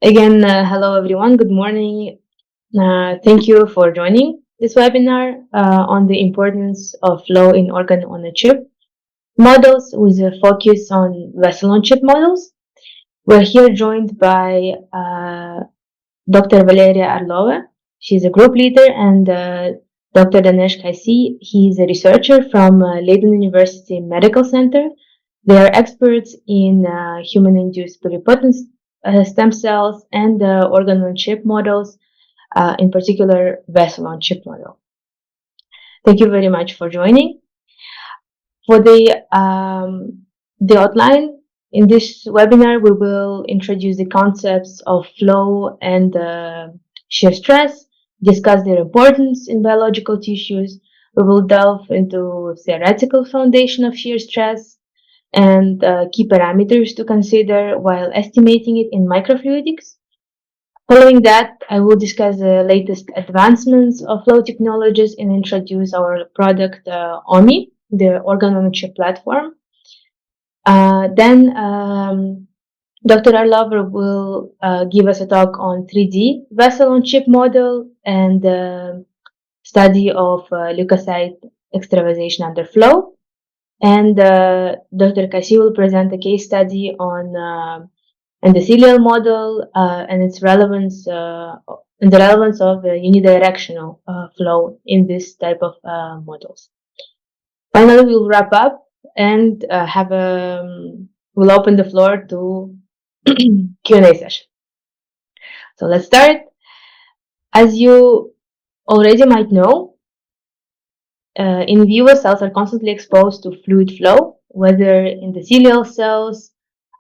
Again, hello everyone. Good morning. Thank you for joining this webinar on the importance of flow in organ-on-a-chip models with a focus on vessel-on-chip models. We're here joined by Dr. Valeria Orlova. She's a group leader, and Dr. Dhanesh Kasi. He's a researcher from Leiden University Medical Centre. They are experts in human-induced pluripotent stem cells and organ-on-chip models, in particular vessel-on-chip model. Thank you very much for joining. For the outline, in this webinar, we will introduce the concepts of flow and shear stress, discuss their importance in biological tissues. We will delve into theoretical foundation of shear stress and key parameters to consider while estimating it in microfluidics. Following that, I will discuss the latest advancements of flow technologies and introduce our product Omi, the organ-on-a-chip platform. Then Dr. Orlova will give us a talk on 3D vessel-on-chip model and study of leukocyte extravasation under flow. And Dr. Kasi will present a case study on endothelial model and its relevance and the relevance of unidirectional flow in this type of models. Finally, we'll wrap up and we'll open the floor to Q&A session. So let's start. As you already might know, in vivo, cells are constantly exposed to fluid flow, whether endothelial cells,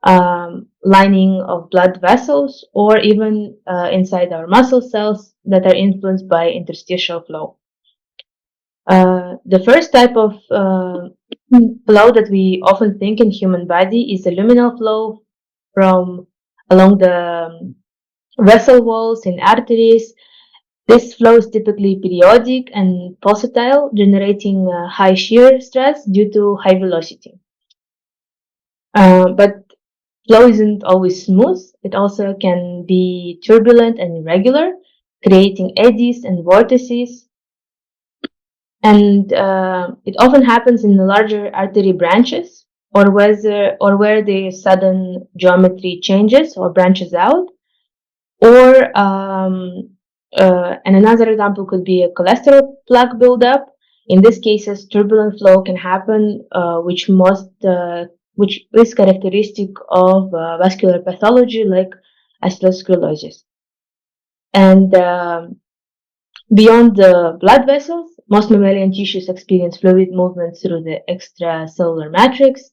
lining of blood vessels, or even inside our muscle cells that are influenced by interstitial flow. The first type of flow that we often think in human body is the luminal flow from along the vessel walls in arteries. This flow is typically periodic and pulsatile, generating high shear stress due to high velocity. But flow isn't always smooth. It also can be turbulent and irregular, creating eddies and vortices. And it often happens in the larger artery branches or where the sudden geometry changes or branches out. Or and another example could be a cholesterol plaque buildup. In these cases, turbulent flow can happen, which is characteristic of vascular pathology like atherosclerosis. And beyond the blood vessels, most mammalian tissues experience fluid movement through the extracellular matrix.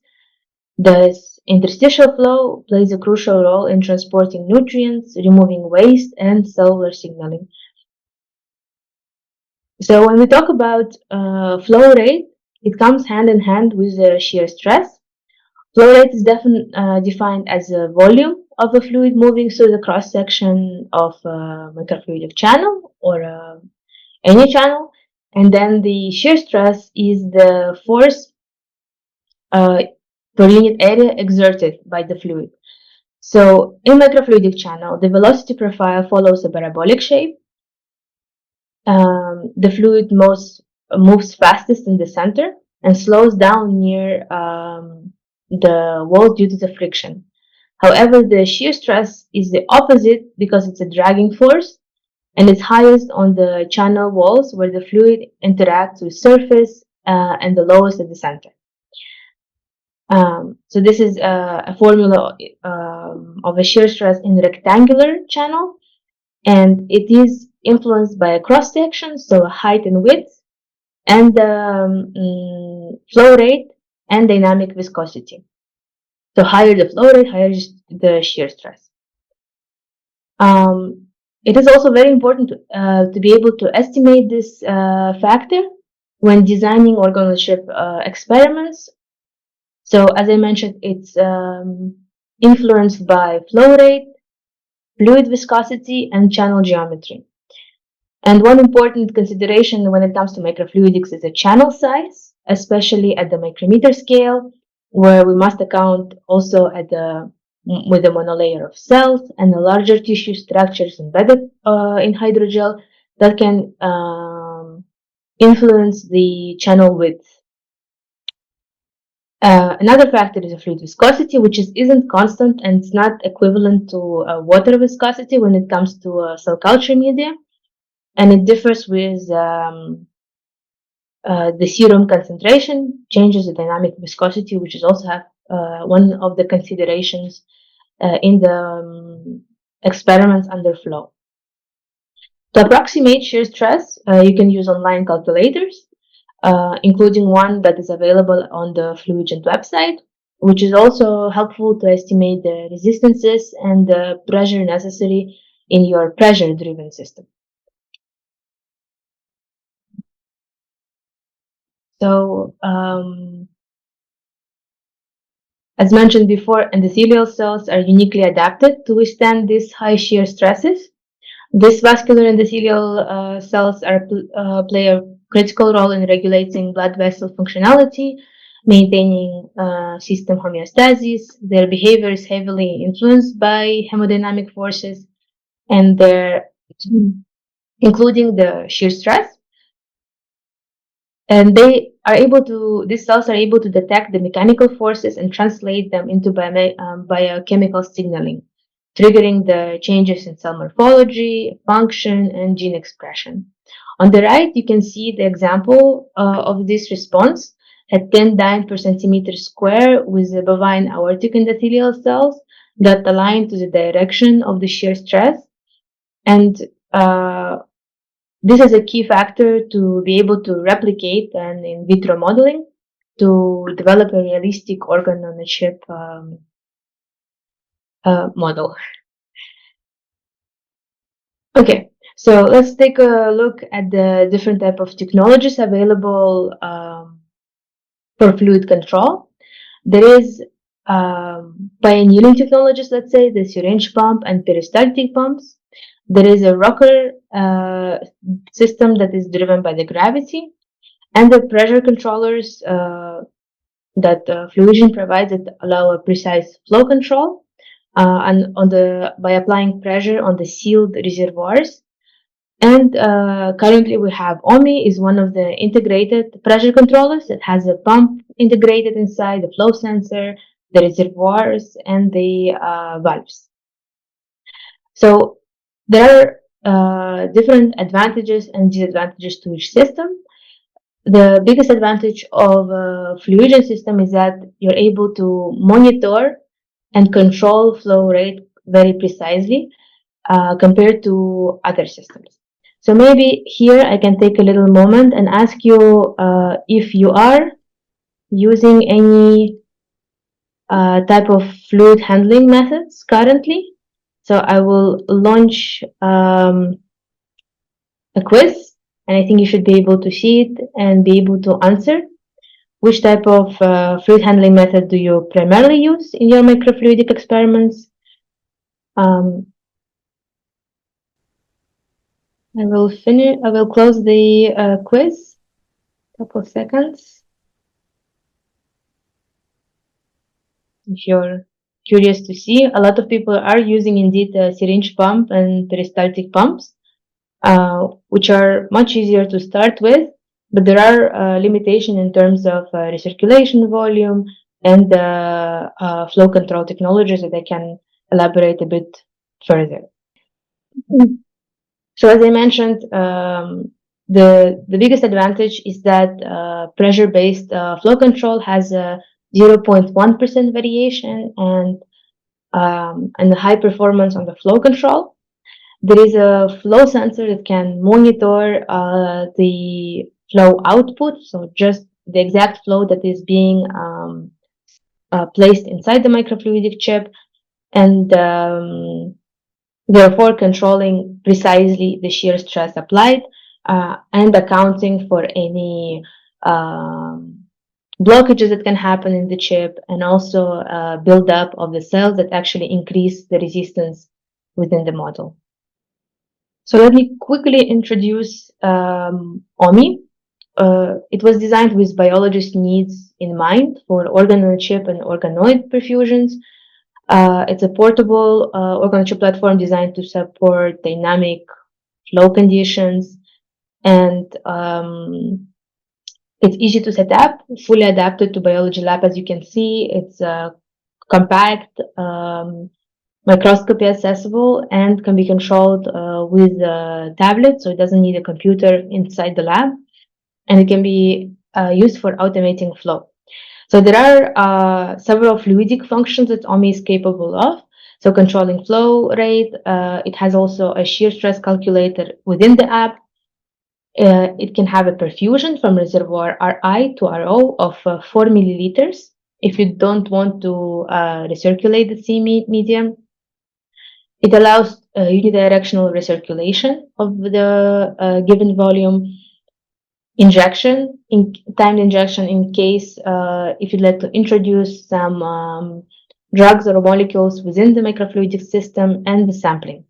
Thus, interstitial flow plays a crucial role in transporting nutrients, removing waste, and cellular signaling. So when we talk about flow rate, it comes hand in hand with shear stress. Flow rate is defined as the volume of a fluid moving through the cross-section of a microfluidic channel or any channel. And then the shear stress is the force per unit area exerted by the fluid. So in microfluidic channel, the velocity profile follows a parabolic shape. The fluid moves fastest in the center and slows down near the wall due to the friction. However, the shear stress is the opposite because it's a dragging force, and it's highest on the channel walls where the fluid interacts with surface and the lowest at the center. So this is a formula of a shear stress in rectangular channel, and it is influenced by a cross section, so height and width, and flow rate and dynamic viscosity. So higher the flow rate, higher the shear stress. It is also very important to be able to estimate this factor when designing organ-on-a-chip experiments. So as I mentioned, it's influenced by flow rate, fluid viscosity, and channel geometry. And one important consideration when it comes to microfluidics is the channel size, especially at the micrometer scale, where we must account also at the with a monolayer of cells and the larger tissue structures embedded in hydrogel that can influence the channel width. Another factor is the fluid viscosity, which isn't constant and it's not equivalent to water viscosity when it comes to cell culture media, and it differs with the serum concentration, changes the dynamic viscosity, which is also one of the considerations in the experiments under flow. To approximate shear stress, you can use online calculators, including one that is available on the Fluigent website, which is also helpful to estimate the resistances and the pressure necessary in your pressure-driven system. So, as mentioned before, endothelial cells are uniquely adapted to withstand these high shear stresses. These vascular endothelial cells play a critical role in regulating blood vessel functionality, maintaining system homeostasis. Their behavior is heavily influenced by hemodynamic forces, and including the shear stress. And these cells are able to detect the mechanical forces and translate them into biochemical signaling, triggering the changes in cell morphology, function, and gene expression. On the right, you can see the example of this response at 10 dyne per centimeter square with the bovine aortic endothelial cells that align to the direction of the shear stress. And this is a key factor to be able to replicate an in vitro modeling to develop a realistic organ-on-a-chip model. Okay, so let's take a look at the different type of technologies available for fluid control. There is pioneering technologies, let's say, the syringe pump and peristaltic pumps. There is a rocker system that is driven by the gravity, and the pressure controllers that Fluigent provides that allow a precise flow control and by applying pressure on the sealed reservoirs. And currently we have Omi is one of the integrated pressure controllers that has a pump integrated inside, the flow sensor, the reservoirs, and the valves. So there are different advantages and disadvantages to each system. The biggest advantage of a Fluigent system is that you're able to monitor and control flow rate very precisely compared to other systems. So maybe here I can take a little moment and ask you if you are using any type of fluid handling methods currently. So I will launch a quiz, and I think you should be able to see it and be able to answer. Which type of fluid handling method do you primarily use in your microfluidic experiments? I will close the quiz. Couple of seconds. If you're curious to see, a lot of people are using indeed a syringe pump and peristaltic pumps, which are much easier to start with, but there are limitations in terms of recirculation volume and flow control technologies that I can elaborate a bit further. So as I mentioned, the biggest advantage is that pressure-based flow control has a 0.1% variation and the high performance on the flow control. There is a flow sensor that can monitor the flow output, so just the exact flow that is being placed inside the microfluidic chip, and therefore controlling precisely the shear stress applied and accounting for any blockages that can happen in the chip, and also buildup of the cells that actually increase the resistance within the model. So let me quickly introduce Omi. It was designed with biologist needs in mind for organ-on-a-chip and organoid perfusions. It's a portable organ-on-a-chip platform designed to support dynamic flow conditions, and it's easy to set up, fully adapted to biology lab. As you can see, it's compact, microscopy accessible, and can be controlled with a tablet, so it doesn't need a computer inside the lab, and it can be used for automating flow. So there are several fluidic functions that Omi is capable of. So controlling flow rate. It has also a shear stress calculator within the app. It can have a perfusion from reservoir Ri to Ro of 4 milliliters if you don't want to recirculate the C medium. It allows unidirectional recirculation of the given volume. Timed injection in case if you'd like to introduce some drugs or molecules within the microfluidic system, and the sampling.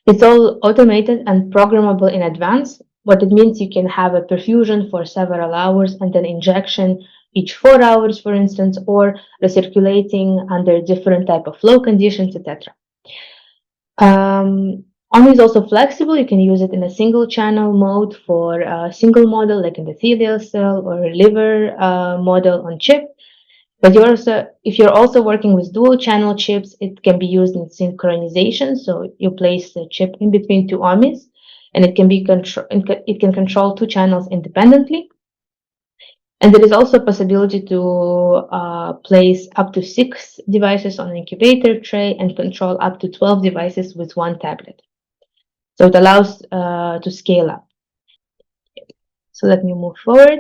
It's all automated and programmable in advance. What it means, you can have a perfusion for several hours and then injection each 4 hours, for instance, or recirculating under different type of flow conditions, etc. Omi is also flexible. You can use it in a single channel mode for a single model like endothelial cell or liver model on chip. But if you're also working with dual channel chips, it can be used in synchronization. So you place the chip in between two Omis, and it can control two channels independently. And there is also a possibility to place up to 6 devices on an incubator tray and control up to 12 devices with one tablet. So it allows to scale up. So let me move forward.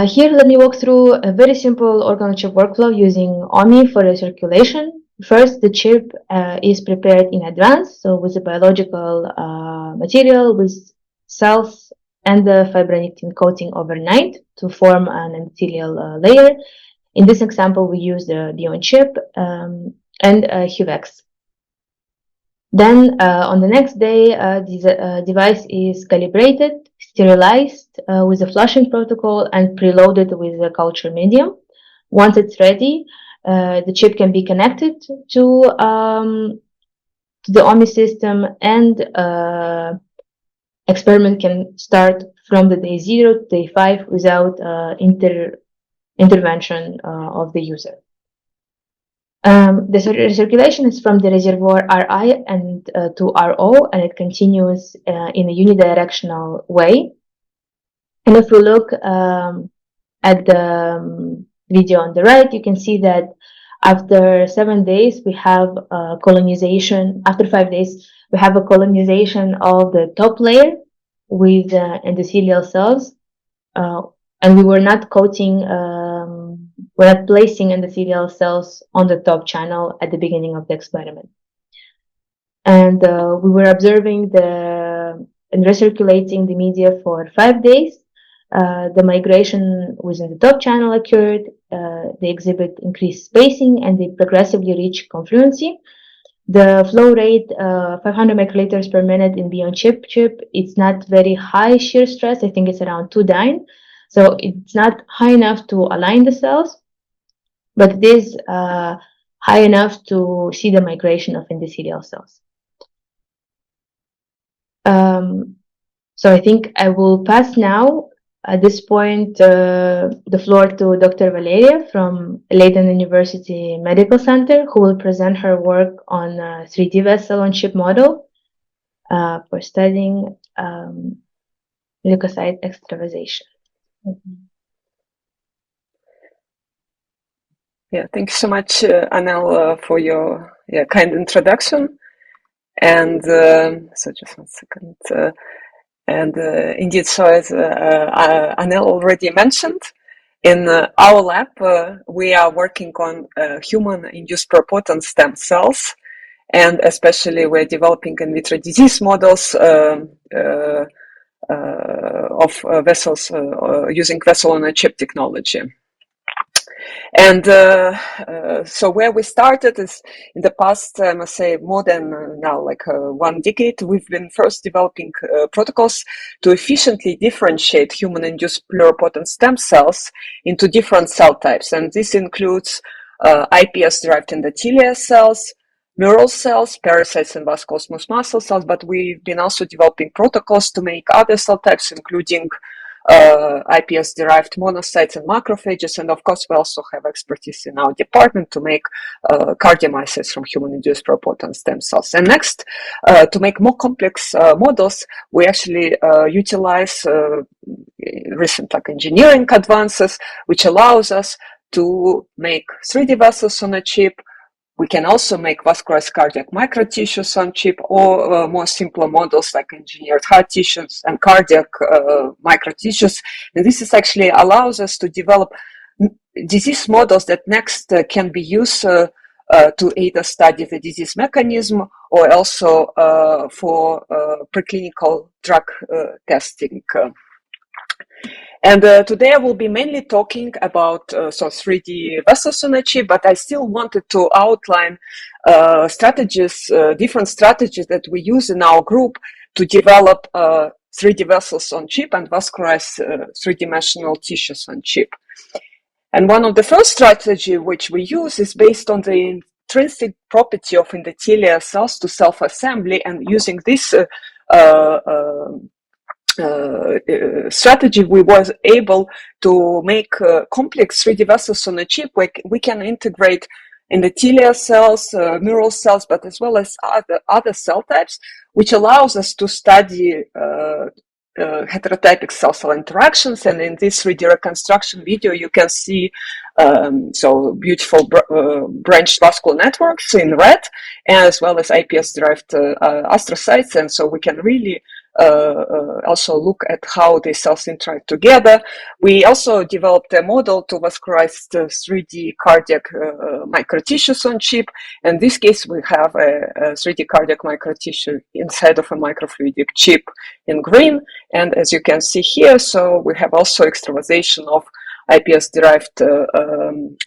Here, let me walk through a very simple organ-on-a-chip workflow using Omi for recirculation. First, the chip is prepared in advance, so with a biological material, with cells and the fibronectin coating overnight to form an endothelial layer. In this example, we use the on-chip and HUVECs. Then on the next day, this device is calibrated, sterilized with a flushing protocol, and preloaded with a culture medium. Once it's ready, the chip can be connected to the Omi system, and experiment can start from the day 0 to day 5 without intervention of the user. The recirculation is from the reservoir Ri and to Ro, and it continues in a unidirectional way. And if we look at the video on the right, you can see that after 7 days, we have colonization. After 5 days, we have a colonization of the top layer with endothelial cells, and we were not coating. We're not placing endothelial cells on the top channel at the beginning of the experiment. And we were observing and recirculating the media for 5 days. The migration within the top channel occurred. They exhibit increased spacing, and they progressively reach confluency. The flow rate, 500 microliters per minute in Beyond chip. It's not very high shear stress. I think it's around 2 dyne. So it's not high enough to align the cells, but it is high enough to see the migration of endothelial cells. So I think I will pass now, at this point, the floor to Dr. Valeria from Leiden University Medical Centre, who will present her work on a 3D vessel on chip model for studying leukocyte extravasation. Yeah, thank you so much, Anel, for your kind introduction. And so just 1 second. Indeed, so as Anel already mentioned, in our lab, we are working on human-induced pluripotent stem cells, and especially we're developing in vitro disease models of vessels using vessel-on-a-chip technology. And so where we started is in the past, I must say, more than now, like 1 decade, we've been first developing protocols to efficiently differentiate human-induced pluripotent stem cells into different cell types. And this includes iPS-derived endothelial cells, neural cells, pericytes, and vascular smooth muscle cells, but we've been also developing protocols to make other cell types, including iPS-derived monocytes and macrophages, and of course we also have expertise in our department to make cardiomyocytes from human-induced pluripotent stem cells. And next, to make more complex models, we actually utilize recent engineering advances, which allows us to make 3D vessels on a chip. We can also make vascularized cardiac microtissues on chip, or more simpler models like engineered heart tissues and cardiac microtissues. And this is actually allows us to develop disease models that next can be used to either study the disease mechanism or also for preclinical drug testing. And today I will be mainly talking about 3D vessels on a chip, but I still wanted to outline strategies, different strategies that we use in our group to develop 3D vessels on chip and vascularized three-dimensional tissues on chip. And one of the first strategy which we use is based on the intrinsic property of endothelial cells to self-assembly, and using this strategy, we was able to make complex 3D vessels on a chip where we can integrate endothelial cells, neural cells, but as well as other cell types, which allows us to study heterotypic cell-cell interactions. And in this 3D reconstruction video, you can see beautiful branched vascular networks in red, as well as iPS-derived astrocytes. And so we can really also look at how the cells interact together. We also developed a model to vascularize 3D cardiac microtissues on chip. In this case, we have a 3D cardiac microtissue inside of a microfluidic chip in green. And as you can see here, so we have also extravasation of iPS-derived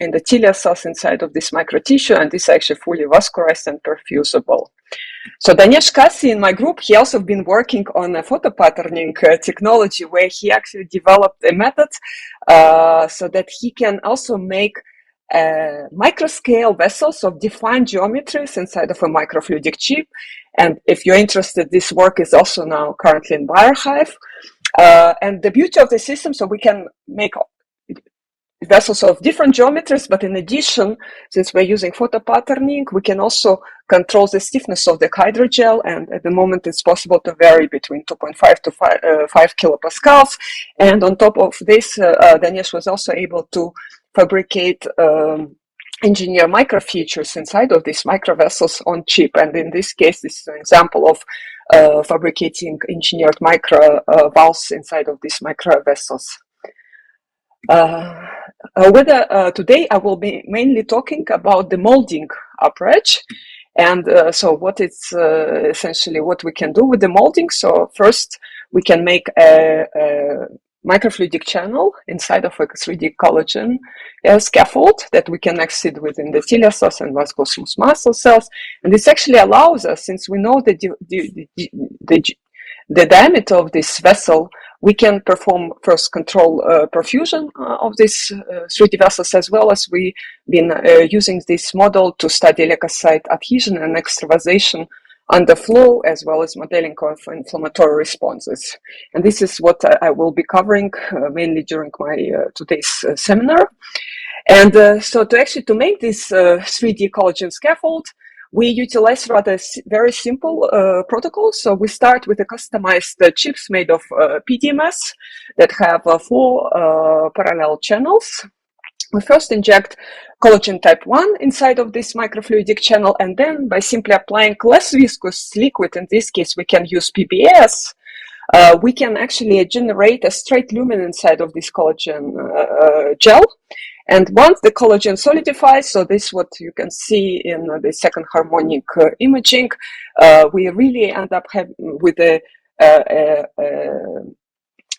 endothelial cells inside of this microtissue, and this is actually fully vascularized and perfusable. So Dhanesh Kasi in my group, he also been working on a photopatterning technology where he actually developed a method so that he can also make microscale vessels of defined geometries inside of a microfluidic chip. And if you're interested, this work is also now currently in bioRxiv. And the beauty of the system, so we can make vessels of different geometries, but in addition, since we're using photopatterning, we can also control the stiffness of the hydrogel, and at the moment it's possible to vary between 2.5 to 5 kilopascals. And on top of this, Dhanesh was also able to fabricate engineer microfeatures inside of these microvessels on chip. And in this case, this is an example of fabricating engineered micro valves inside of these microvessels. Today I will be mainly talking about the molding approach, and so what it's essentially what we can do with the molding. So first we can make a microfluidic channel inside of a 3D collagen scaffold that we can exceed with endothelial cells and vascular smooth muscle cells, and this actually allows us, since we know the diameter of this vessel, we can perform first control perfusion of these 3D vessels, as well as we've been using this model to study leukocyte adhesion and extravasation under flow, as well as modeling of inflammatory responses. And this is what I will be covering mainly during my today's seminar. And so to make this 3D collagen scaffold, we utilize rather very simple protocols. So we start with a customized chips made of PDMS that have 4 parallel channels. We first inject collagen type 1 inside of this microfluidic channel, and then by simply applying less viscous liquid, in this case we can use PBS, we can actually generate a straight lumen inside of this collagen gel. And once the collagen solidifies, so this is what you can see in the second harmonic imaging, we really end up with a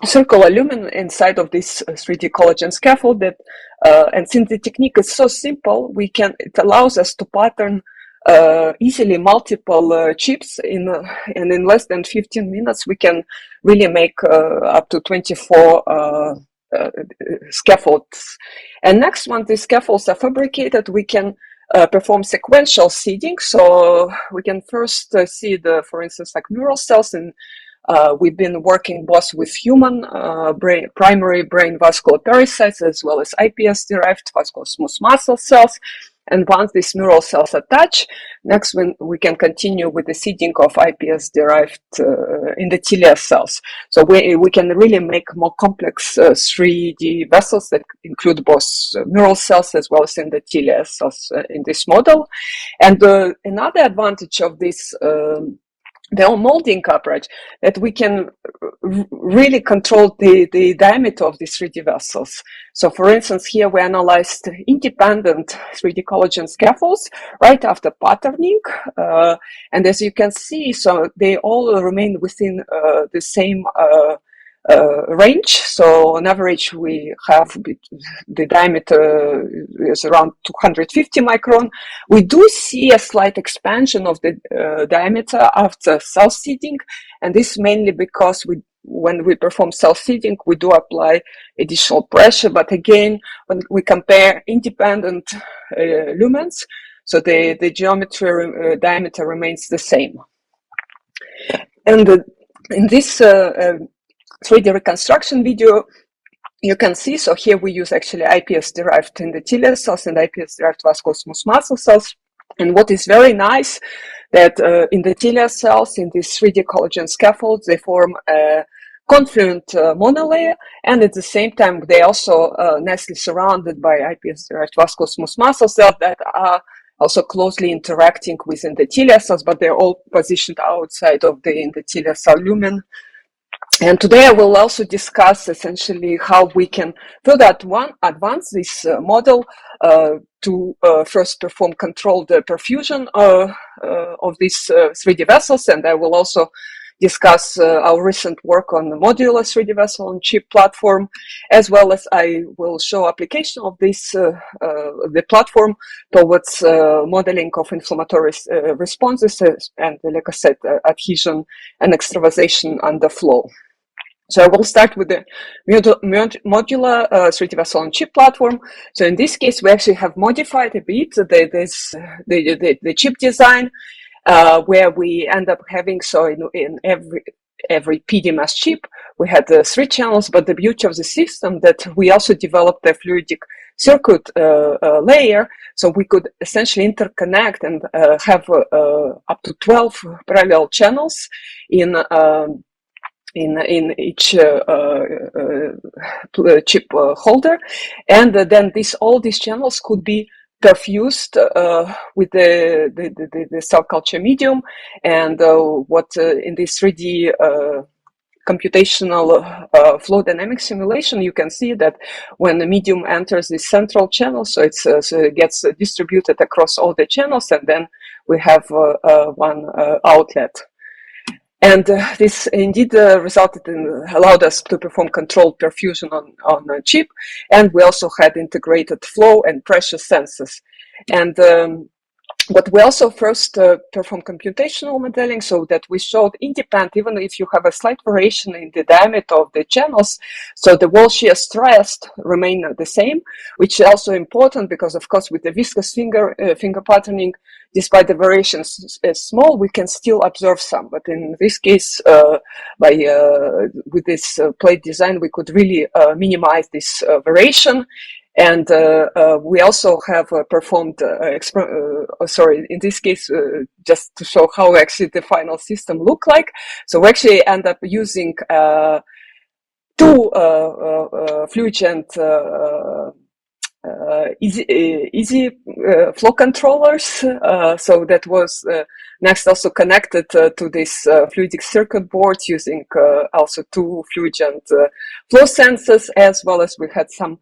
circular lumen inside of this 3D collagen scaffold. That, and since the technique is so simple, it allows us to pattern easily multiple chips and in less than 15 minutes we can really make up to 24 scaffolds. And next, once these scaffolds are fabricated, we can perform sequential seeding. So we can first seed, for instance, like neural cells, and we've been working both with human primary brain vascular pericytes as well as iPS-derived vascular smooth muscle cells. And once these neural cells attach, next we can continue with the seeding of iPS-derived endothelial cells. So we can really make more complex 3D vessels that include both neural cells as well as endothelial cells in this model. And another advantage of this the molding approach, that we can really control the diameter of these 3D vessels. So for instance, here we analyzed independent 3D collagen scaffolds right after patterning. And as you can see, so they all remain within the same range. So on average, we have the diameter is around 250 micron. We do see a slight expansion of the diameter after cell seeding, and this mainly because when we perform cell seeding, we do apply additional pressure. But again, when we compare independent lumens, so the geometry diameter remains the same. And in this 3D reconstruction video, you can see, so here we use actually iPS-derived endothelial cells and iPS-derived vascular smooth muscle cells. And what is very nice, that endothelial cells in these 3D collagen scaffolds, they form a confluent monolayer, and at the same time, they also nicely surrounded by iPS-derived vascular smooth muscle cells that are also closely interacting with endothelial cells, but they're all positioned outside of the endothelial cell lumen. And today I will also discuss essentially how we can further advance this model to first perform controlled perfusion of these 3D vessels. And I will also discuss our recent work on the modular 3D vessel on chip platform, as well as I will show application of this the platform towards modeling of inflammatory responses and the leukocyte adhesion and extravasation under flow. So I will start with the modular 3D vessel on chip platform. So in this case, we actually have modified a bit the chip design, where we end up having, so in every PDMS chip, we had 3 channels, but the beauty of the system that we also developed a fluidic circuit layer, so we could essentially interconnect and have up to 12 parallel channels in each chip holder, and then all these channels could be perfused with the cell culture medium, and what in this 3D computational flow dynamic simulation, you can see that when the medium enters the central channel, so it gets distributed across all the channels, and then we have one outlet. And this indeed allowed us to perform controlled perfusion on a chip, and we also had integrated flow and pressure sensors. And but we also first performed computational modeling, so that we showed independent, even if you have a slight variation in the diameter of the channels, so the wall shear stress remain the same, which is also important because, of course, with the viscous finger patterning, despite the variations is small, we can still observe some. But in this case, with this plate design, we could really minimize this variation. And we also have performed, in this case, just to show how actually the final system look like. So we actually end up using 2 Fluigent easy flow controllers. So that was next also connected to this fluidic circuit board using also 2 Fluigent flow sensors, as well as we had some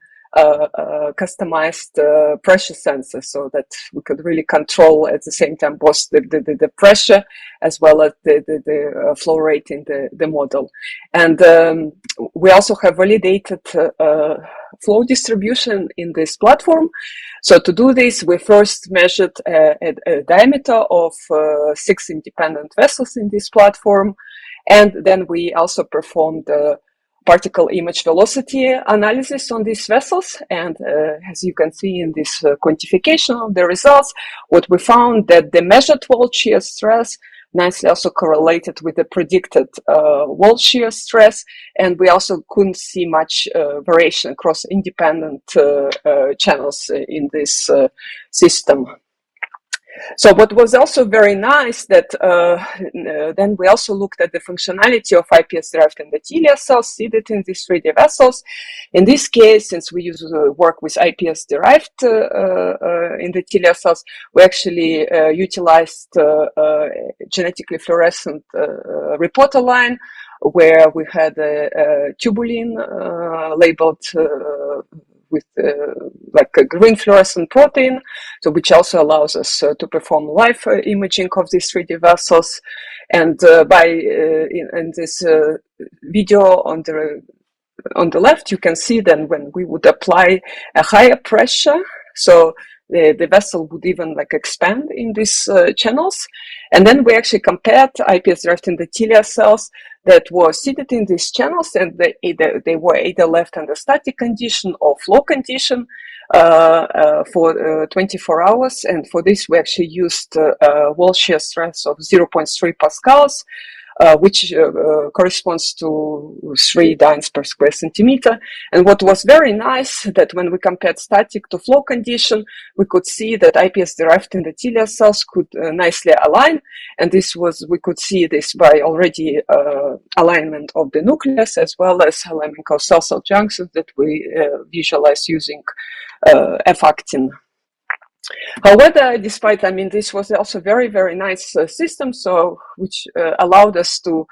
customized pressure sensors, so that we could really control at the same time both the pressure as well as the flow rate in the model. And we also have validated flow distribution in this platform. So to do this, we first measured a diameter of 6 independent vessels in this platform, and then we also performed particle image velocity analysis on these vessels. And as you can see in this quantification of the results, what we found that the measured wall shear stress nicely also correlated with the predicted wall shear stress, and we also couldn't see much variation across independent channels in this system. So what was also very nice that then we also looked at the functionality of iPS-derived endothelial cells seated in these 3D vessels. In this case, since we work with iPS-derived endothelial cells, we actually utilized genetically fluorescent reporter line, where we had a tubulin labeled with like a green fluorescent protein, so which also allows us to perform live imaging of these 3D vessels. And in this video on the left, you can see then when we would apply a higher pressure, so the vessel would even like expand in these channels. And then we actually compared iPS-derived endothelial cells that were seated in these channels, and they were either left under static condition or flow condition for 24 hours. And for this, we actually used wall shear stress of 0.3 pascals, which corresponds to 3 dynes per square centimeter. And what was very nice, that when we compared static to flow condition, we could see that iPS-derived endothelial cells could nicely align. And we could see this by already alignment of the nucleus, as well as alignment of cell-cell junctions that we visualize using F-actin. However, despite, this was also very, very nice system, which allowed us to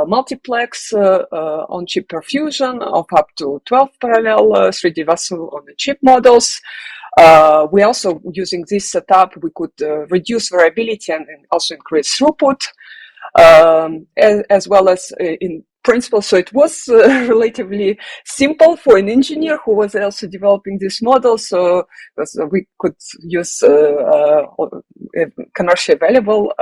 multiplex on-chip perfusion of up to 12 parallel 3D vessel-on-a-chip models. We also, using this setup, we could reduce variability and also increase throughput, as well as in principle. So it was relatively simple for an engineer who was also developing this model. So we could use commercially available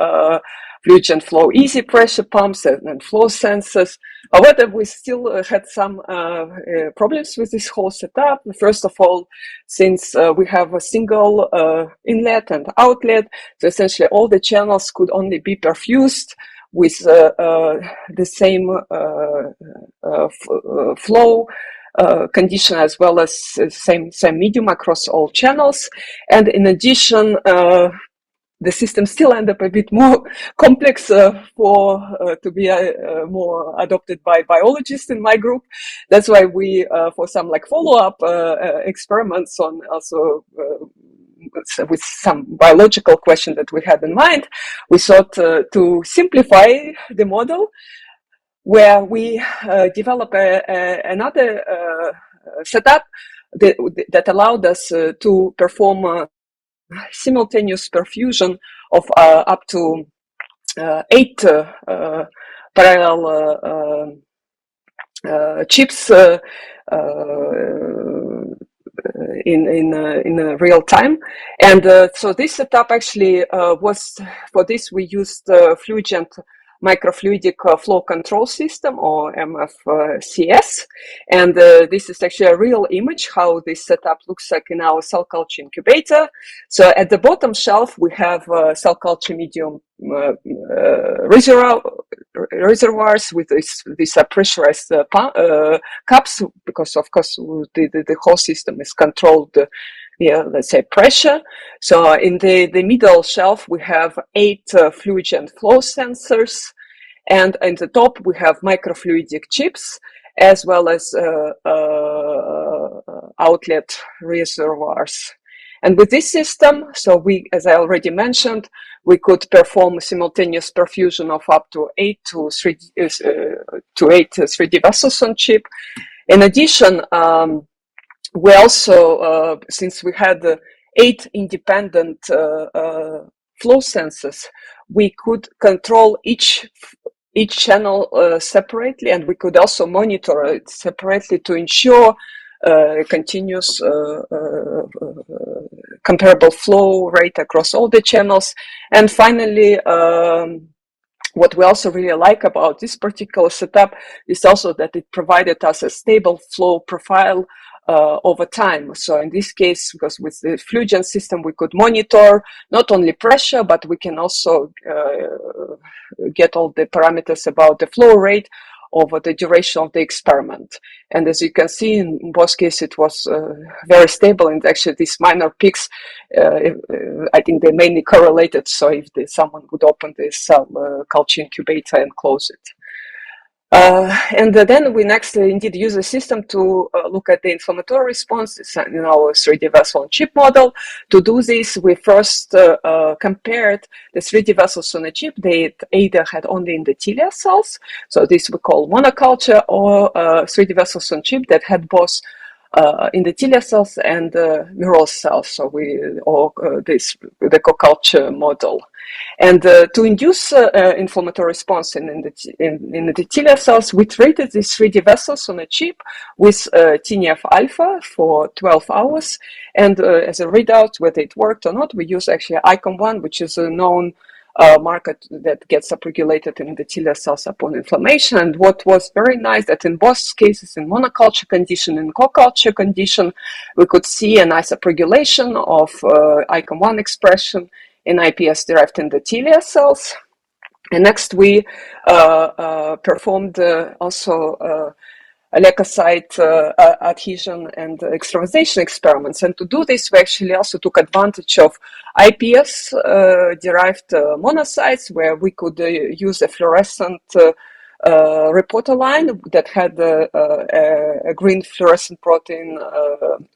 Fluigent flow easy pressure pumps and flow sensors. However, we still had some problems with this whole setup. First of all, since we have a single inlet and outlet, so essentially all the channels could only be perfused with the same flow condition, as well as same medium across all channels. And in addition, the system still end up a bit more complex to be more adopted by biologists in my group. That's why we, for some like follow-up experiments on also with some biological question that we had in mind, we sought to simplify the model, where we develop another setup that allowed us to perform simultaneous perfusion of up to 8 parallel chips in real time. And so this setup actually was, for this we used Fluigent Microfluidic flow control system, or MFCS. And this is actually a real image how this setup looks like in our cell culture incubator. So at the bottom shelf, we have cell culture medium reservoirs with these pressurized cups, because of course the whole system is controlled let's say pressure. So in the middle shelf, we have 8 Fluigent flow sensors, and in the top we have microfluidic chips, as well as outlet reservoirs. And with this system, so we, as I already mentioned, we could perform simultaneous perfusion of up to 8 to 3D vessels on chip. In addition, we also, since we had 8 independent flow sensors, we could control each channel separately, and we could also monitor it separately to ensure continuous comparable flow rate across all the channels. And finally, what we also really like about this particular setup is also that it provided us a stable flow profile over time. So in this case, because with the Fluigent system, we could monitor not only pressure, but we can also get all the parameters about the flow rate over the duration of the experiment. And as you can see, in both cases, it was very stable. And actually, these minor peaks, I think they mainly correlated. So if someone would open the cell culture incubator and close it. And then we next indeed use the system to look at the inflammatory responses in our 3D vessel on chip model. To do this, we first compared the 3D vessels on a chip. They either had only endothelial cells, so this we call monoculture, or 3D vessels on chip that had both endothelial cells and mural cells. So the co-culture model. And to induce inflammatory response in endothelial cells, we treated these 3D vessels on a chip with TNF-alpha for 12 hours. And as a readout, whether it worked or not, we use actually ICOM-1, which is a known marker that gets upregulated in endothelial cells upon inflammation. And what was very nice that in both cases, in monoculture condition and co-culture condition, we could see a nice upregulation of ICOM-1 expression in iPS-derived endothelial cells. And next, we performed also leukocyte adhesion and extravasation experiments. And to do this, we actually also took advantage of iPS-derived monocytes, where we could use a fluorescent reporter line that had a green fluorescent protein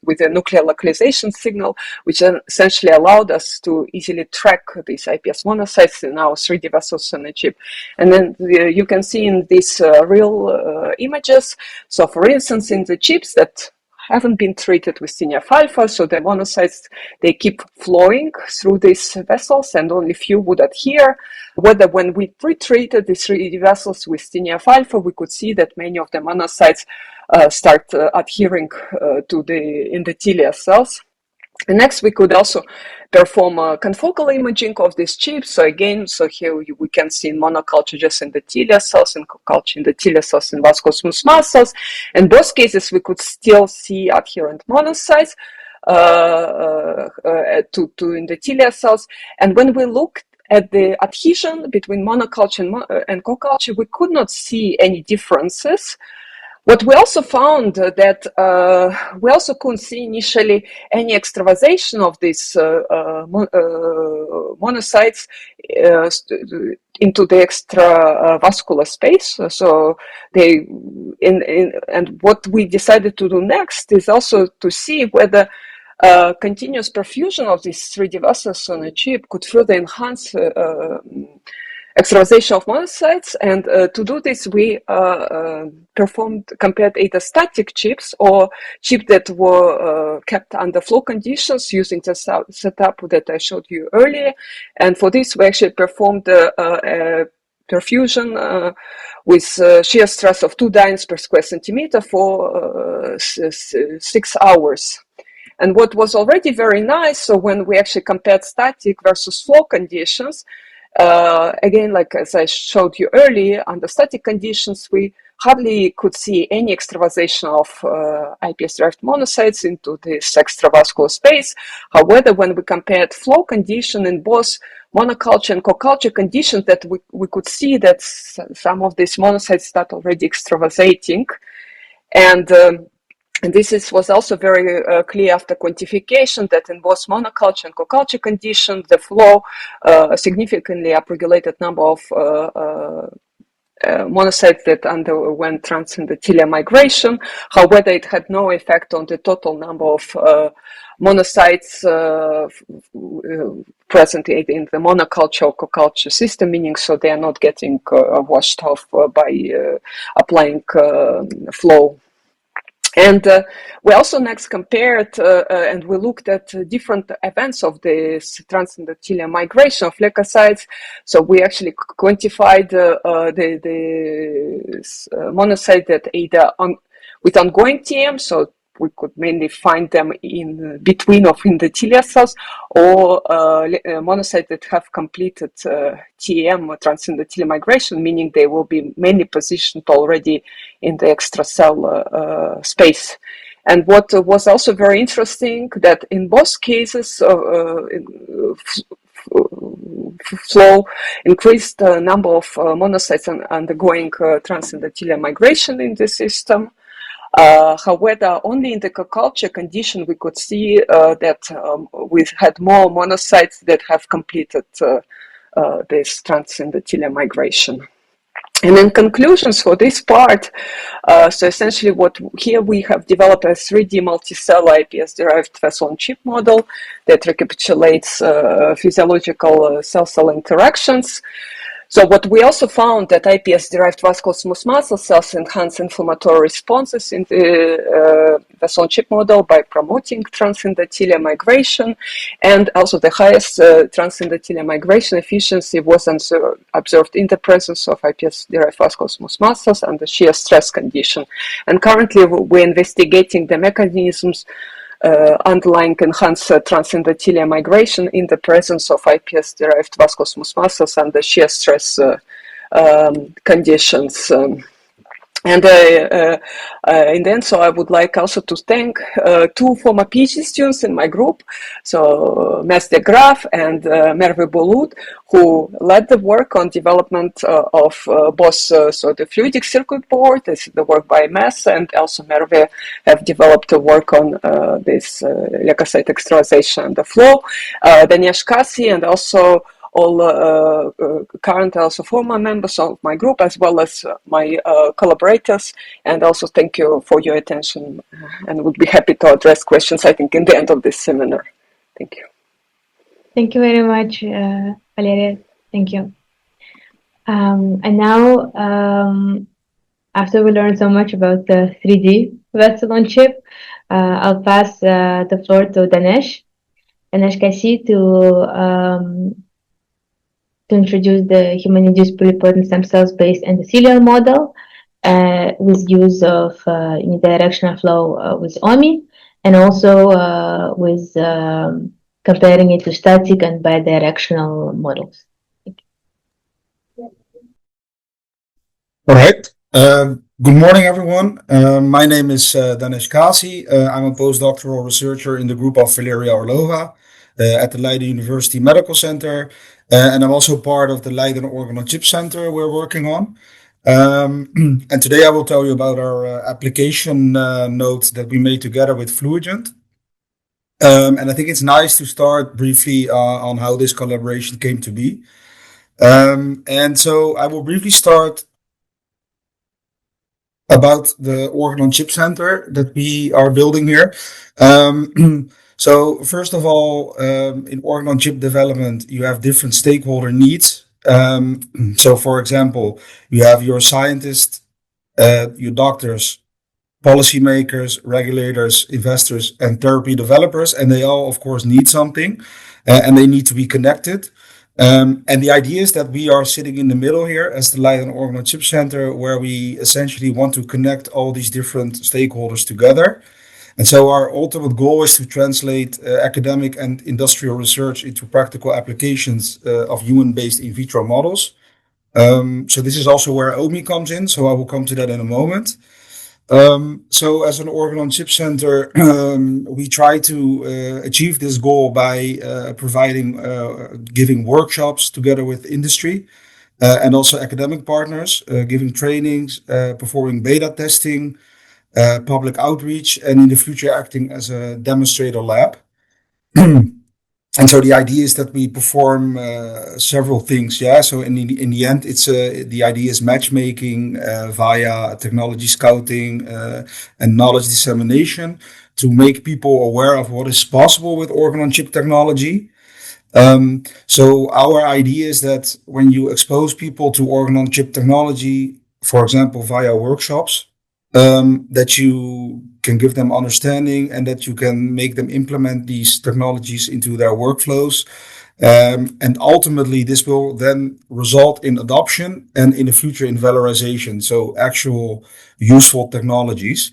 with a nuclear localization signal, which essentially allowed us to easily track these iPS monocytes in our 3D vessels on a chip. And then you can see in these real images, so for instance, in the chips that haven't been treated with TNF-alpha, so the monocytes, they keep flowing through these vessels and only few would adhere. Whether when we pre-treated these 3D vessels with TNF-alpha, we could see that many of the monocytes start adhering to the endothelial cells. And next, we could also perform confocal imaging of these chips. So again, here we can see in monoculture just endothelial cells and co-culture endothelial cells and vascular smooth muscles. In both cases, we could still see adherent monocytes to endothelial cells. And when we looked at the adhesion between monoculture and co-culture, we could not see any differences. What we also found that we also couldn't see initially any extravasation of these monocytes into the extravascular space. So and what we decided to do next is also to see whether continuous perfusion of these 3D vessels on a chip could further enhance extravasation of monocytes. And to do this, we compared either static chips or chips that were kept under flow conditions using the setup that I showed you earlier. And for this, we actually performed perfusion with shear stress of 2 dynes per square centimeter for 6 hours. And what was already very nice, so when we actually compared static versus flow conditions, again, like as I showed you earlier, under static conditions, we hardly could see any extravasation of iPS-derived monocytes into this extravascular space. However, when we compared flow condition in both monoculture and co-culture conditions, that we could see that some of these monocytes start already extravasating. And this was also very clear after quantification that in both monoculture and co-culture conditions, the flow significantly upregulated number of monocytes that underwent transendothelial migration. However, it had no effect on the total number of monocytes present in the monoculture or co-culture system, meaning so they are not getting washed off by applying flow. And we also next compared and we looked at different events of this transendothelial migration of leukocytes. So we actually quantified the monocyte that either with ongoing TM, so we could mainly find them in between of endothelial cells or monocytes that have completed TEM, transendothelial migration, meaning they will be mainly positioned already in the extracellular space. And what was also very interesting that in both cases, flow increased the number of monocytes undergoing transendothelial migration in the system. However, only in the co-culture condition we could see that we had more monocytes that have completed this transendothelial migration. And in conclusions for this part, so essentially what here we have developed a 3D multicell iPS-derived vessel-on-chip model that recapitulates physiological cell-cell interactions. So what we also found that iPS-derived vascular smooth muscle cells enhance inflammatory responses in the vessel-on-chip model by promoting transendothelial migration, and also the highest transendothelial migration efficiency was observed in the presence of iPS-derived vascular smooth muscles under shear stress condition. And currently we're investigating the mechanisms underlying enhanced transendothelial migration in the presence of iPS-derived vascular smooth muscles under shear stress conditions. And in the end, so I would like also to thank two former PhD students in my group, so Mes de Graaf and Merve Bolut, who led the work on development of both so the fluidic circuit board, this is the work by Mes, and also Merve have developed the work on this leukocyte extravasation and the flow. Dhanesh Kasi and also all current, also former members of my group, as well as my collaborators. And also thank you for your attention, and would be happy to address questions, I think, in the end of this seminar. Thank you. Thank you very much, Valeria. Thank you. And now, after we learned so much about the 3D vessel-on-chip, I'll pass the floor to Dhanesh Kasi to introduce the human-induced pluripotent stem cells-based endothelial model with use of unidirectional flow with Omi, and also with comparing it to static and bidirectional models. All right. Good morning, everyone. My name is Dhanesh Kasi. I'm a postdoctoral researcher in the group of Valeria Orlova at the Leiden University Medical Centre, and I'm also part of the Leiden Organ-on-a-Chip Centre we're working on. And today I will tell you about our application notes that we made together with Fluigent. And I think it's nice to start briefly on how this collaboration came to be. And so I will briefly start about the Organ-on-Chip Center that we are building here. So first of all, in organ-on-chip development, you have different stakeholder needs. So for example, you have your scientists, your doctors, policymakers, regulators, investors, and therapy developers, and they all, of course, need something, and they need to be connected. And the idea is that we are sitting in the middle here as the Leiden Organ-on-a-Chip Center, where we essentially want to connect all these different stakeholders together. And so our ultimate goal is to translate academic and industrial research into practical applications of human-based in vitro models. So this is also where Omi comes in, so I will come to that in a moment. So as an organ-on-chip center, we try to achieve this goal by giving workshops together with industry and also academic partners, giving trainings, performing beta testing, public outreach, and in the future acting as a demonstrator lab. And so the idea is that we perform several things. Yeah. So in the end, it's the idea is matchmaking via technology scouting and knowledge dissemination to make people aware of what is possible with organ-on-chip technology. So our idea is that when you expose people to organ-on-chip technology, for example, via workshops, that you can give them understanding and that you can make them implement these technologies into their workflows. And ultimately, this will then result in adoption and in the future in valorization, so actual useful technologies.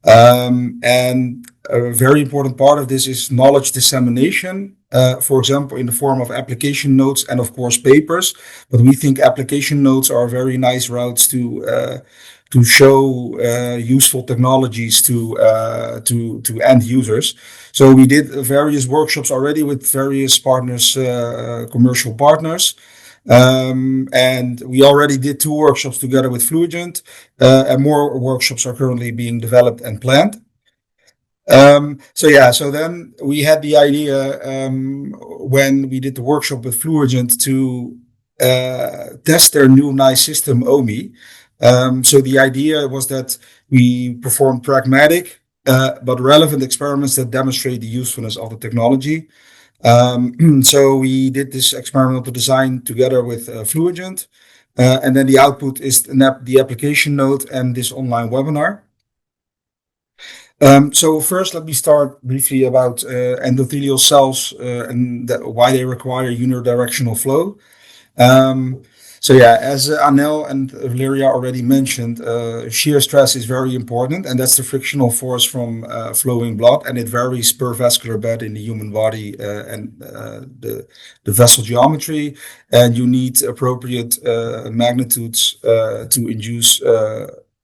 And a very important part of this is knowledge dissemination, for example, in the form of application notes and, of course, papers. But we think application notes are very nice routes to show useful technologies to end users. So we did various workshops already with various partners, commercial partners. And we already did 2 workshops together with Fluigent, and more workshops are currently being developed and planned. So then we had the idea when we did the workshop with Fluigent to test their new nice system, Omi. So the idea was that we performed pragmatic but relevant experiments that demonstrate the usefulness of the technology. So we did this experimental design together with Fluigent, and then the output is the application note and this online webinar. So first, let me start briefly about endothelial cells and why they require unidirectional flow. As Anel and Valeria already mentioned, shear stress is very important, and that's the frictional force from flowing blood, and it varies per vascular bed in the human body and the vessel geometry, and you need appropriate magnitudes to induce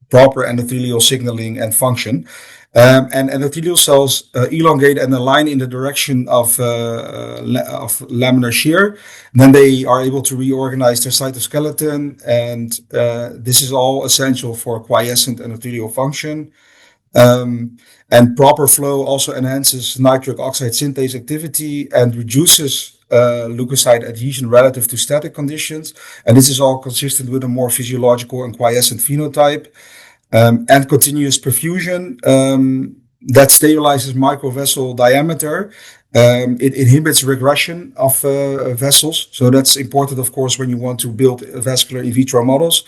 proper endothelial signaling and function. And endothelial cells elongate and align in the direction of laminar shear. Then they are able to reorganize their cytoskeleton, and this is all essential for quiescent endothelial function. And proper flow also enhances nitric oxide synthase activity and reduces leukocyte adhesion relative to static conditions. And this is all consistent with a more physiological and quiescent phenotype. And continuous perfusion that stabilizes microvessel diameter. It inhibits regression of vessels. So that's important, of course, when you want to build vascular in vitro models.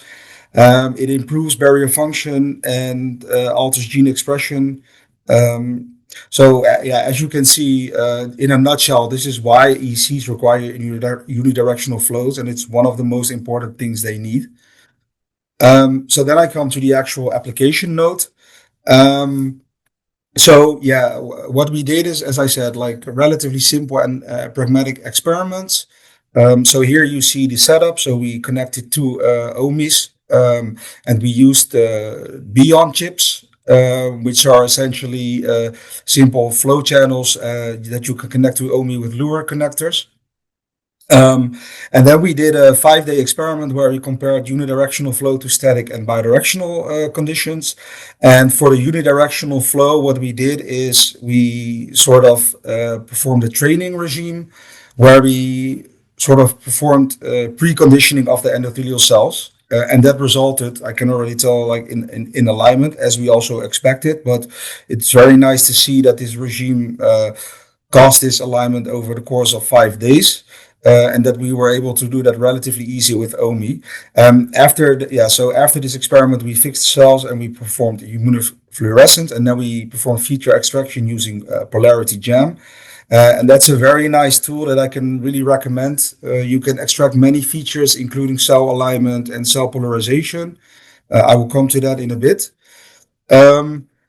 It improves barrier function and alters gene expression. As you can see, in a nutshell, this is why ECs require unidirectional flows, and it's one of the most important things they need. So then I come to the actual application note. What we did is, as I said, like relatively simple and pragmatic experiments. So here you see the setup. So we connected 2 Omis, and we used Beyond chips, which are essentially simple flow channels that you can connect to Omi with Lure connectors. And then we did a 5-day experiment where we compared unidirectional flow to static and bidirectional conditions. And for the unidirectional flow, what we did is we sort of performed a training regime where we sort of performed preconditioning of the endothelial cells. And that resulted, I can already tell, like in alignment, as we also expected. But it's very nice to see that this regime caused this alignment over the course of 5 days. And that we were able to do that relatively easy with Omi. After this experiment, we fixed cells and we performed immunofluorescence, and then we performed feature extraction using polarity jam. And that's a very nice tool that I can really recommend. You can extract many features, including cell alignment and cell polarization. I will come to that in a bit.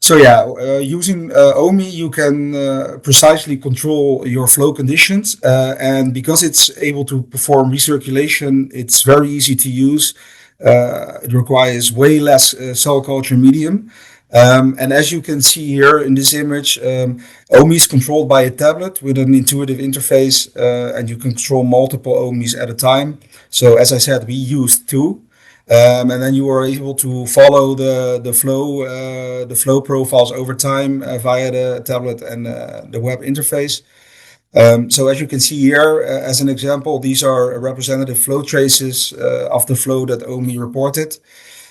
Using Omi, you can precisely control your flow conditions, and because it's able to perform recirculation, it's very easy to use. It requires way less cell culture medium. And as you can see here in this image, Omi is controlled by a tablet with an intuitive interface, and you can control multiple Omis at a time. So as I said, we used 2. And then you are able to follow the flow profiles over time via the tablet and the web interface. So as you can see here, as an example, these are representative flow traces of the flow that Omi reported.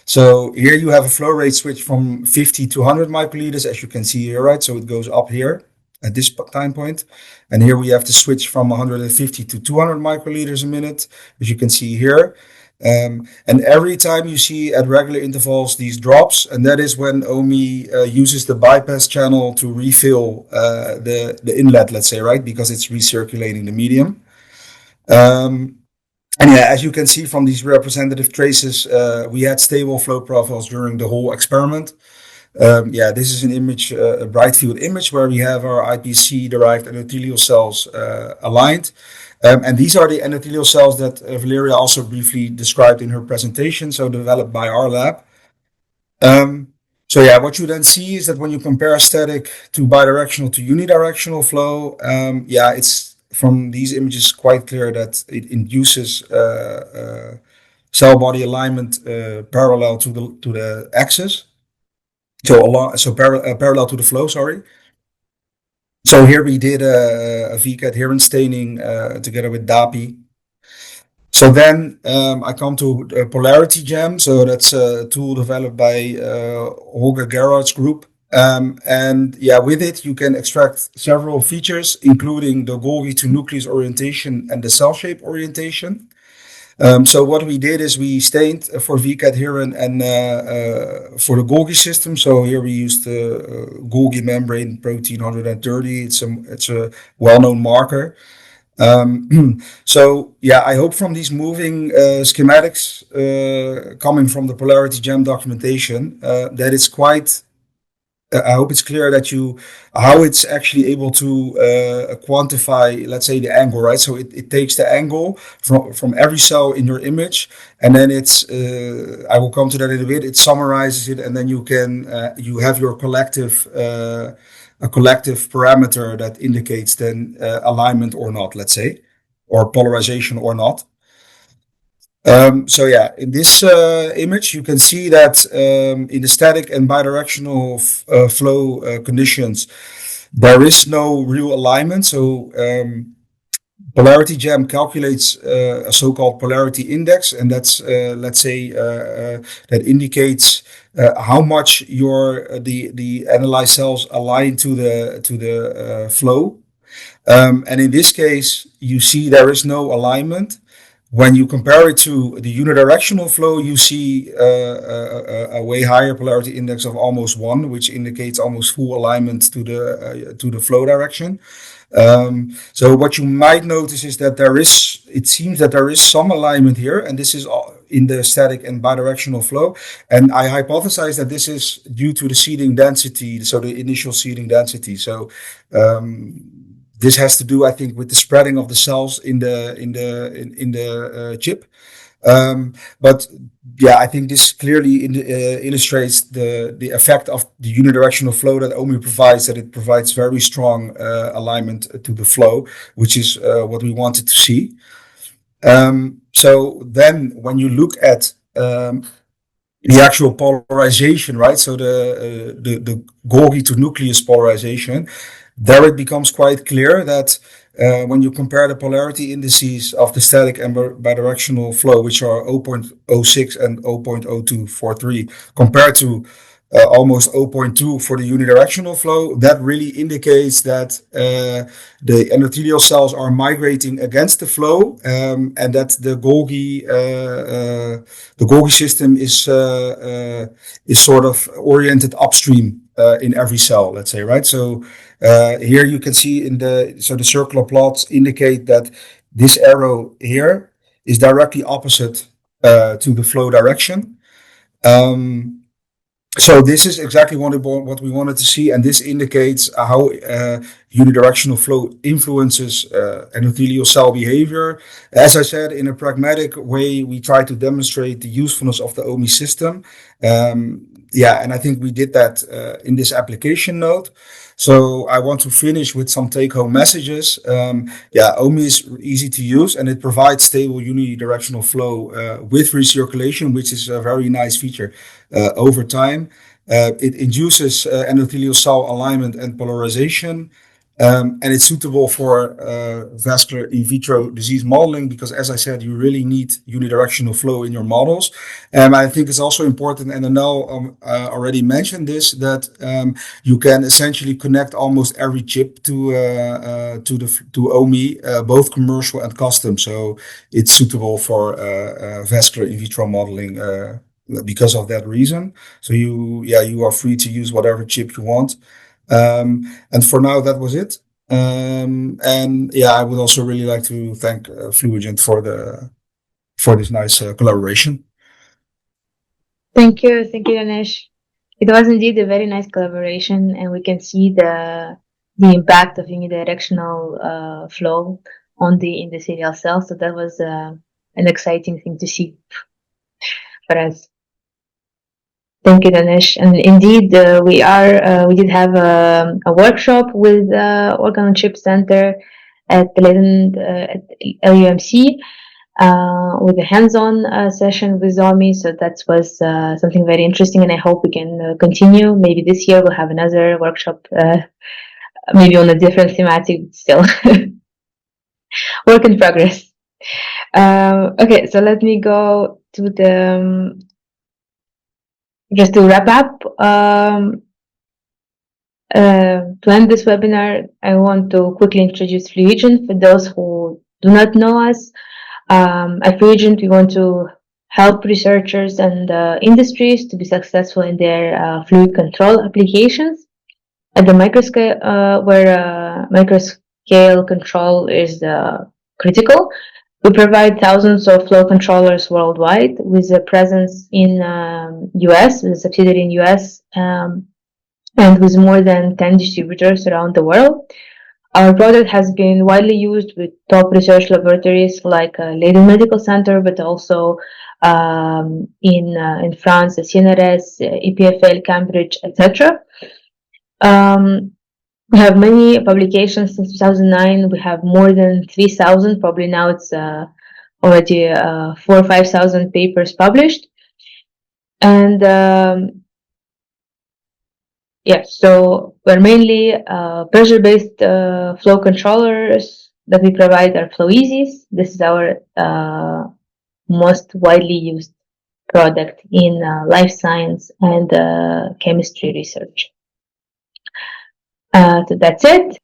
So here you have a flow rate switch from 50 to 100 microliters, as you can see here, right? So it goes up here at this time point. And here we have the switch from 150 to 200 microliters a minute, as you can see here. And every time you see at regular intervals these drops, and that is when Omi uses the bypass channel to refill the inlet, let's say, right? Because it's recirculating the medium. As you can see from these representative traces, we had stable flow profiles during the whole experiment. This is an image, a bright field image where we have our iPSC-derived endothelial cells aligned. And these are the endothelial cells that Valeria also briefly described in her presentation, so developed by our lab. What you then see is that when you compare static to bidirectional to unidirectional flow, it's from these images quite clear that it induces cell body alignment parallel to the axis. Parallel to the flow, sorry. So here we did a VCA adherence staining together with DAPI. So then I come to Polarity Gem. So that's a tool developed by Holger Gerhard's group. With it, you can extract several features, including the Golgi to nucleus orientation and the cell shape orientation. So what we did is we stained for VCA adherent and for the Golgi system. So here we used the Golgi membrane protein 130. It's a well-known marker. I hope from these moving schematics coming from the Polarity Gem documentation that it's quite. I hope it's clear that how it's actually able to quantify, let's say, the angle, right? So it takes the angle from every cell in your image, and then I will come to that in a bit. It summarizes it, and then you have your collective a collective parameter that indicates then alignment or not, let's say, or polarization or not. In this image, you can see that in the static and bidirectional flow conditions, there is no real alignment. So Polarity Gem calculates a so-called polarity index, and that's that indicates how much the analyzed cells align to the flow. And in this case, you see there is no alignment. When you compare it to the unidirectional flow, you see a way higher polarity index of almost 1, which indicates almost full alignment to the flow direction. So what you might notice is that it seems that there is some alignment here, and this is in the static and bidirectional flow. And I hypothesize that this is due to the seeding density, so the initial seeding density. So this has to do, I think, with the spreading of the cells in the chip. I think this clearly illustrates the effect of the unidirectional flow that Omi provides, that it provides very strong alignment to the flow, which is what we wanted to see. So then when you look at the actual polarization, right? So the Golgi to nucleus polarization, there it becomes quite clear that when you compare the polarity indices of the static and bidirectional flow, which are 0.06 and 0.0243, compared to almost 0.2 for the unidirectional flow, that really indicates that the endothelial cells are migrating against the flow, and that the Golgi system is sort of oriented upstream in every cell, let's say, right? So here you can see the circular plots indicate that this arrow here is directly opposite to the flow direction. So this is exactly what we wanted to see, and this indicates how unidirectional flow influences endothelial cell behavior. As I said, in a pragmatic way, we try to demonstrate the usefulness of the Omi system. And I think we did that in this application note. So I want to finish with some take-home messages. Omi is easy to use, and it provides stable unidirectional flow with recirculation, which is a very nice feature over time. It induces endothelial cell alignment and polarization. And it's suitable for vascular in vitro disease modeling because, as I said, you really need unidirectional flow in your models. And I think it's also important, and Anel already mentioned this, that you can essentially connect almost every chip to Omi, both commercial and custom. So it's suitable for vascular in vitro modeling because of that reason. So you are free to use whatever chip you want. And for now, that was it. I would also really like to thank Fluigent for this nice collaboration. Thank you, Dhanesh. It was indeed a very nice collaboration, and we can see the impact of unidirectional flow on the endothelial cells. So that was an exciting thing to see for us. Thank you, Dhanesh. And indeed, we did have a workshop with Organ-on-a-Chip Center at the Leiden at LUMC with a hands-on session with Omi. So that was something very interesting, and I hope we can continue. Maybe this year we'll have another workshop, maybe on a different thematic. Still, work in progress. Okay, so let me go to the just to wrap up. To end this webinar, I want to quickly introduce Fluigent for those who do not know us. At Fluigent, we want to help researchers and industries to be successful in their fluid control applications at the microscale, where microscale control is critical. We provide thousands of flow controllers worldwide with a presence in US, with a subsidiary in US, and with more than 10 distributors around the world. Our product has been widely used with top research laboratories like Leiden Medical Centre, but also in France, the CNRS, EPFL, Cambridge, etc. We have many publications since 2009. We have more than 3,000. Probably now it's already 4,000 or 5,000 papers published. And yeah, so we're mainly pressure-based flow controllers that we provide are Fluigent. This is our most widely used product in life science and chemistry research. So that's it.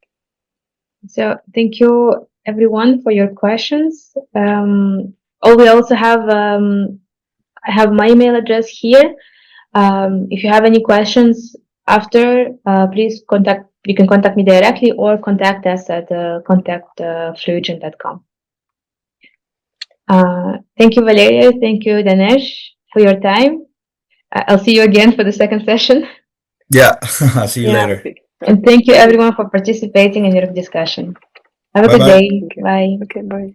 So thank you everyone for your questions. We also have I have my email address here. If you have any questions after, please you can contact me directly or contact us at contact@fluigent.com. Thank you, Valeria. Thank you, Dhanesh, for your time. I'll see you again for the second session. Yeah, I'll see you later. And thank you everyone for participating in your discussion. Have a good day. Bye-bye. Bye. Okay, bye.